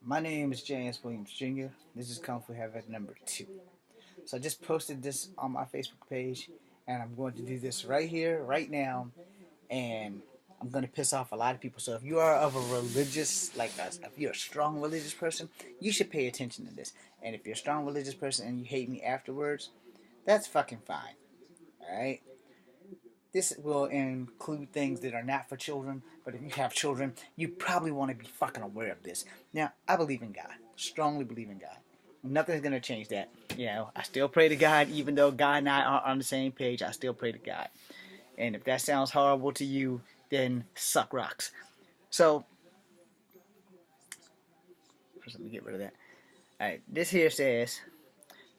My name is James Williams Jr. This is Kung Fu Havoc number 2. So I just posted this on my Facebook page, and I'm going to do this right here, right now, and I'm going to piss off a lot of people. So if you are of a religious, if you're a strong religious person, you should pay attention to this. And if you're a strong religious person and you hate me afterwards, that's fucking fine. Alright? This will include things that are not for children, but if you have children, you probably want to be fucking aware of this. Now, I believe in God. Strongly believe in God. Nothing's going to change that. I still pray to God, even though God and I aren't on the same page, I still pray to God. And if that sounds horrible to you, then suck rocks. So, first let me get rid of that. Alright, this here says,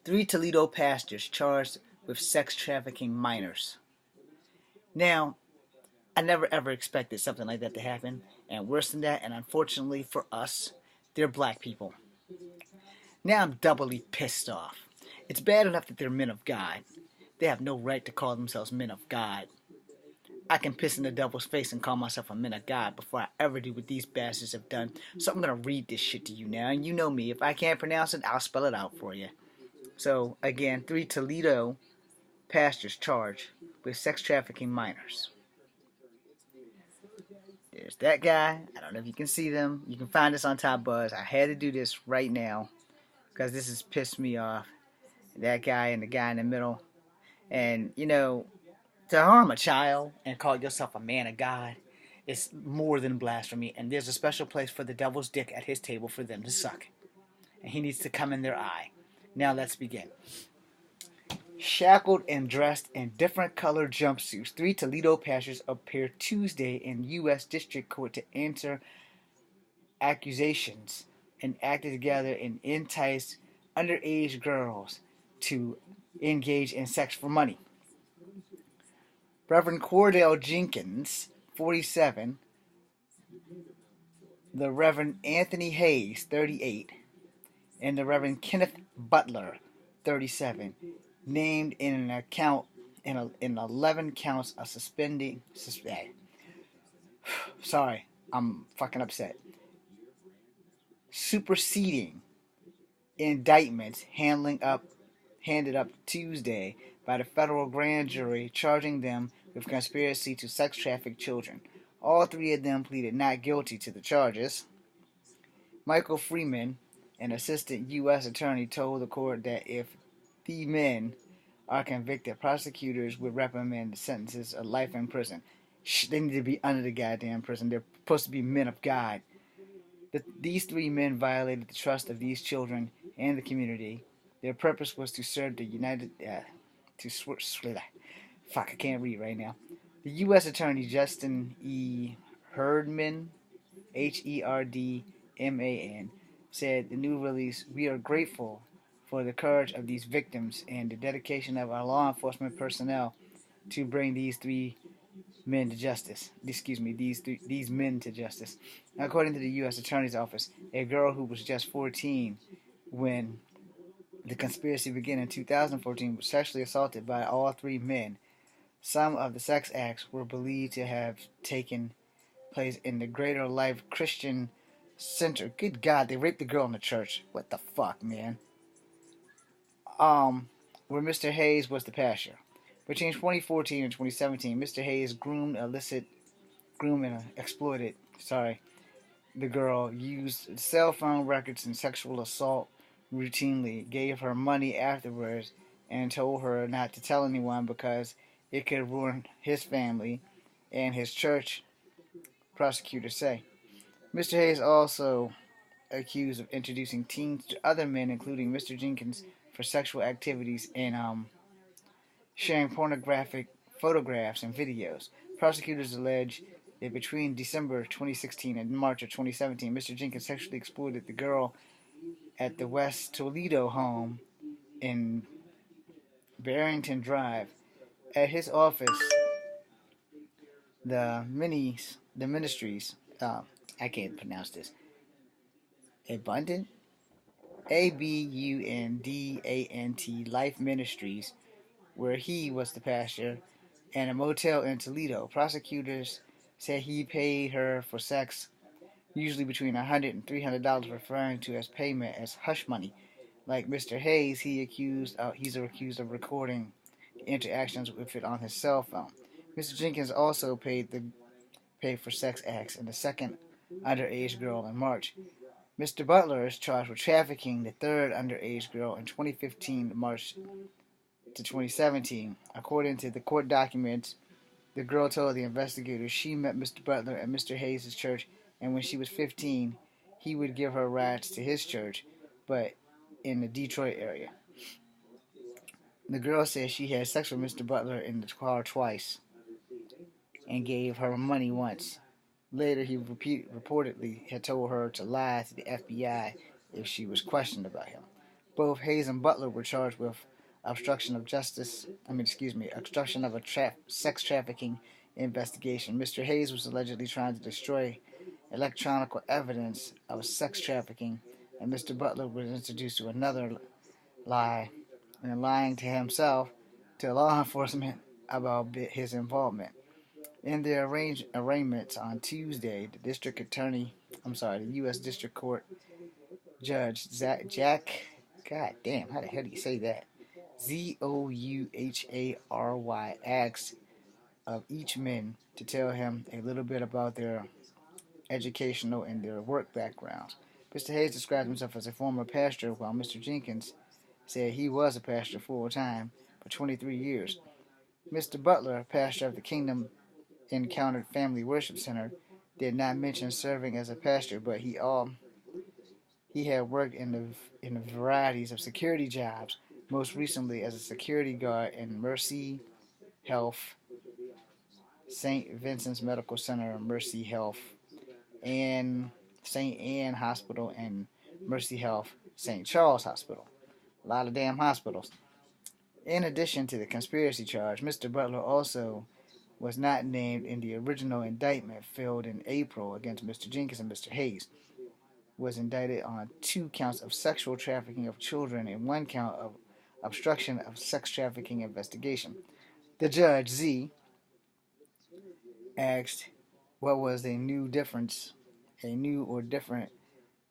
3 Toledo pastors charged with sex trafficking minors. Now, I never ever expected something like that to happen, and worse than that, and unfortunately for us, they're black people. Now I'm doubly pissed off. It's bad enough that they're men of God. They have no right to call themselves men of God. I can piss in the devil's face and call myself a man of God before I ever do what these bastards have done. So I'm gonna read this shit to you now, and you know me. If I can't pronounce it, I'll spell it out for you. So again, 3 Toledo pastors charged with sex trafficking minors. There's that guy. I don't know if you can see them. You can find this on Top Buzz. I had to do this right now because this has pissed me off. That guy and the guy in the middle. And, to harm a child and call yourself a man of God is more than blasphemy. And there's a special place for the devil's dick at his table for them to suck. And he needs to come in their eye. Now let's begin. Shackled and dressed in different colored jumpsuits, 3 Toledo pastors appeared Tuesday in U.S. District Court to answer accusations and acted together and enticed underage girls to engage in sex for money. Reverend Cordell Jenkins, 47, the Reverend Anthony Hayes, 38, and the Reverend Kenneth Butler, 37, named in an account in 11 counts of sorry, I'm fucking upset. Superseding indictments handed up Tuesday by the federal grand jury charging them with conspiracy to sex traffic children. All 3 of them pleaded not guilty to the charges. Michael Freeman, an assistant U.S. attorney, told the court that if the men are convicted, prosecutors would recommend the sentences of life in prison. They need to be under the goddamn prison. They're supposed to be men of God. These 3 men violated the trust of these children and the community. Their purpose was to serve the I can't read right now. The U.S. Attorney Justin E. Herdman, Herdman, said the new release, "We are grateful for the courage of these victims and the dedication of our law enforcement personnel to bring these men to justice. These men to justice." According to the U.S. Attorney's Office, a girl who was just 14 when the conspiracy began in 2014 was sexually assaulted by all 3 men. Some of the sex acts were believed to have taken place in the Greater Life Christian Center. Good God, they raped the girl in the church. What the fuck, man? Where Mr. Hayes was the pastor. Between 2014 and 2017, Mr. Hayes groomed and exploited the girl, used cell phone records and sexual assault routinely, gave her money afterwards, and told her not to tell anyone because it could ruin his family and his church, prosecutors say. Mr. Hayes also accused of introducing teens to other men, including Mr. Jenkins, for sexual activities and sharing pornographic photographs and videos. Prosecutors allege that between December 2016 and March of 2017, Mr. Jenkins sexually exploited the girl at the West Toledo home in Barrington Drive. At his office, the ministries, I can't pronounce this, Abundant, Abundant Life Ministries, where he was the pastor, and a motel in Toledo. Prosecutors said he paid her for sex usually between $100 and $300, referring to as payment as hush money. Like Mr. Hayes, he's accused of recording interactions with it on his cell phone. Mr. Jenkins also paid for sex acts in the second underage girl in March. Mr. Butler is charged with trafficking the third underage girl in 2015 March to 2017. According to the court documents, the girl told the investigators she met Mr. Butler at Mr. Hayes' church, and when she was 15, he would give her rides to his church, but in the Detroit area. The girl said she had sex with Mr. Butler in the car twice and gave her money once. Later, he reportedly had told her to lie to the FBI if she was questioned about him. Both Hayes and Butler were charged with obstruction of a sex trafficking investigation. Mr. Hayes was allegedly trying to destroy electronic evidence of sex trafficking, and Mr. Butler was introduced to another lie, and lying to himself to law enforcement about his involvement. In their arraignments on Tuesday, the U.S. District Court Judge Jack, God damn, how the hell do you say that? Zouhary asked of each man to tell him a little bit about their educational and their work backgrounds. Mr. Hayes described himself as a former pastor, while Mr. Jenkins said he was a pastor full-time for 23 years. Mr. Butler, pastor of the Kingdom Encountered Family Worship Center, did not mention serving as a pastor, but he had worked in the varieties of security jobs, most recently as a security guard in Mercy Health, St. Vincent's Medical Center, Mercy Health, and St. Anne Hospital, and Mercy Health, St. Charles Hospital. A lot of damn hospitals. In addition to the conspiracy charge, Mr. Butler also was not named in the original indictment filed in April against Mr. Jenkins, and Mr. Hayes was indicted on 2 counts of sexual trafficking of children and 1 count of obstruction of sex trafficking investigation. The judge, Z, asked what was a new or different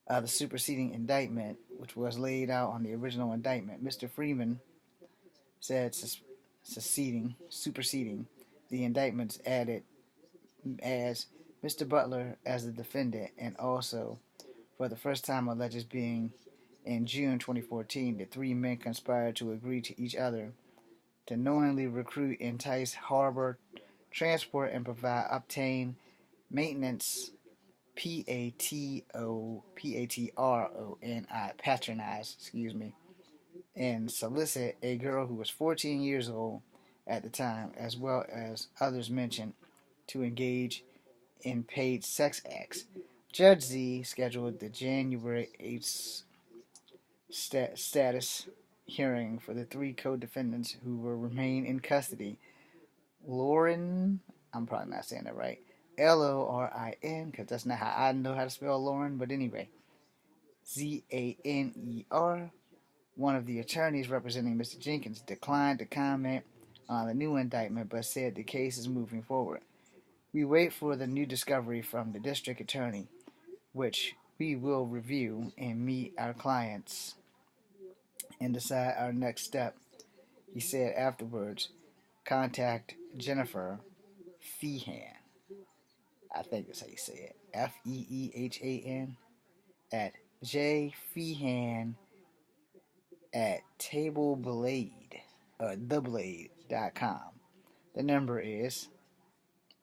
the superseding indictment, which was laid out on the original indictment. Mr. Freeman said superseding the indictments added as Mr. Butler as the defendant, and also for the first time alleged being in June 2014, the 3 men conspired to agree to each other to knowingly recruit, entice, harbor, transport, and obtain maintenance, patronize, and solicit a girl who was 14 years old at the time, as well as others mentioned, to engage in paid sex acts. Judge Z scheduled the January 8th status hearing for the 3 co-defendants who will remain in custody. Lauren, I'm probably not saying that right, Lorin, because that's not how I know how to spell Lauren, but anyway, Zaner. One of the attorneys representing Mr. Jenkins declined to comment on the new indictment, but said the case is moving forward. We wait for the new discovery from the district attorney, which we will review and meet our clients and decide our next step. He said afterwards, contact Jennifer Feehan. I think that's how you say it. Feehan at jfeehan at theblade.com. The number is,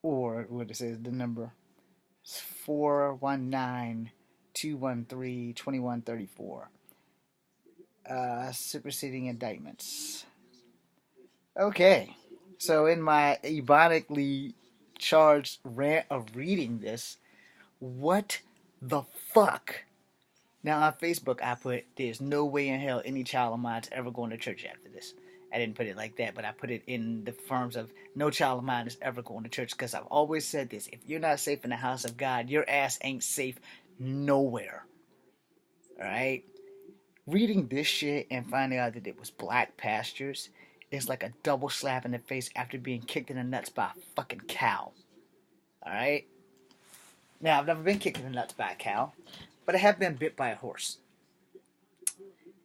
or what it says, the number 419-213-2134. Superseding indictments. Okay, so in my ebonically charged rant of reading this, what the fuck? Now on Facebook I put, there's no way in hell any child of mine's ever going to church after this. I didn't put it like that, but I put it in the terms of no child of mine is ever going to church, because I've always said this: if you're not safe in the house of God, your ass ain't safe nowhere. Alright? Reading this shit and finding out that it was black pastors is like a double slap in the face after being kicked in the nuts by a fucking cow. Alright? Now, I've never been kicked in the nuts by a cow, but I have been bit by a horse.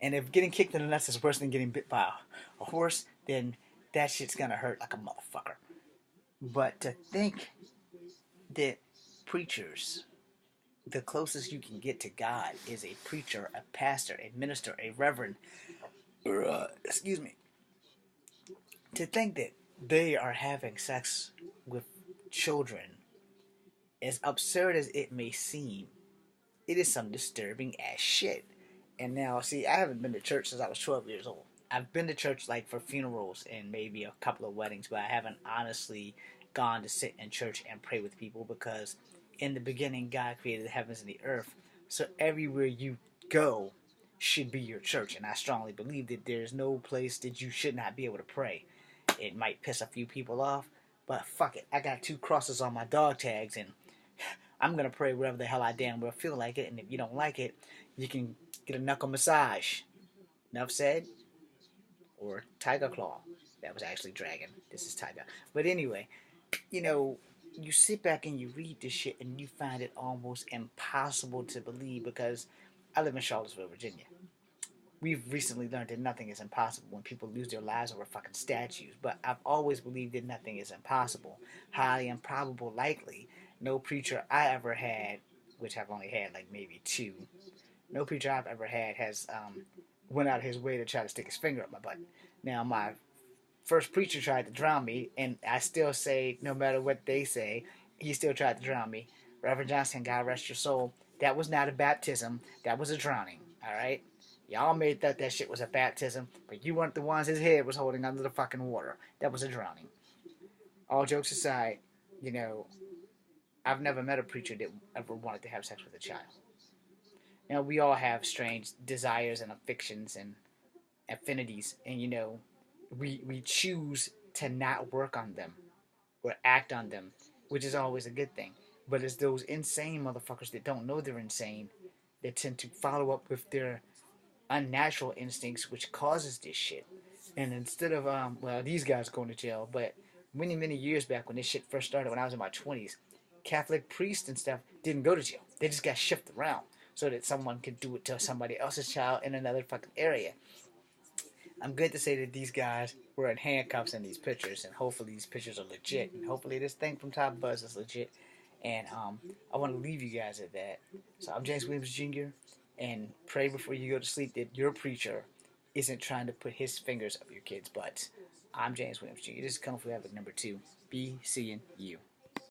And if getting kicked in the nuts is worse than getting bit by a horse, then that shit's gonna hurt like a motherfucker. But to think that preachers, the closest you can get to God is a preacher, a pastor, a minister, a reverend, or, excuse me, to think that they are having sex with children, as absurd as it may seem, it is some disturbing ass shit. And now, see, I haven't been to church since I was 12 years old. I've been to church like for funerals and maybe a couple of weddings, but I haven't honestly gone to sit in church and pray with people because in the beginning, God created the heavens and the earth. So everywhere you go should be your church. And I strongly believe that there's no place that you should not be able to pray. It might piss a few people off, but fuck it. I got 2 crosses on my dog tags, and I'm going to pray wherever the hell I damn well feel like it. And if you don't like it, you can get a knuckle massage. Enough said? Or Tiger Claw. That was actually Dragon. This is Tiger. But anyway, you know, you sit back and you read this shit and you find it almost impossible to believe because I live in Charlottesville, Virginia. We've recently learned that nothing is impossible when people lose their lives over fucking statues. But I've always believed that nothing is impossible. Highly improbable, likely. No preacher I ever had, which I've only had like maybe 2, no preacher I've ever had has went out of his way to try to stick his finger up my butt. Now, my first preacher tried to drown me, and I still say, no matter what they say, he still tried to drown me. Reverend Johnson, God rest your soul, that was not a baptism, that was a drowning, alright? Y'all made that shit was a baptism, but you weren't the ones his head was holding under the fucking water. That was a drowning. All jokes aside, you know, I've never met a preacher that ever wanted to have sex with a child. You know, we all have strange desires and affections and affinities, and you know, we choose to not work on them or act on them, which is always a good thing. But it's those insane motherfuckers that don't know they're insane that tend to follow up with their unnatural instincts, which causes this shit. And instead of well, these guys going to jail, but many years back when this shit first started, when I was in my 20s, Catholic priests and stuff didn't go to jail. They just got shifted around so that someone could do it to somebody else's child in another fucking area. I'm good to say that these guys were in handcuffs in these pictures, and hopefully these pictures are legit, and hopefully this thing from Top Buzz is legit. And I want to leave you guys at that. So I'm James Williams Jr., and pray before you go to sleep that your preacher isn't trying to put his fingers up your kids' butts. I'm James Williams Jr. This is Kung Fu Epic number 2. Be seeing you.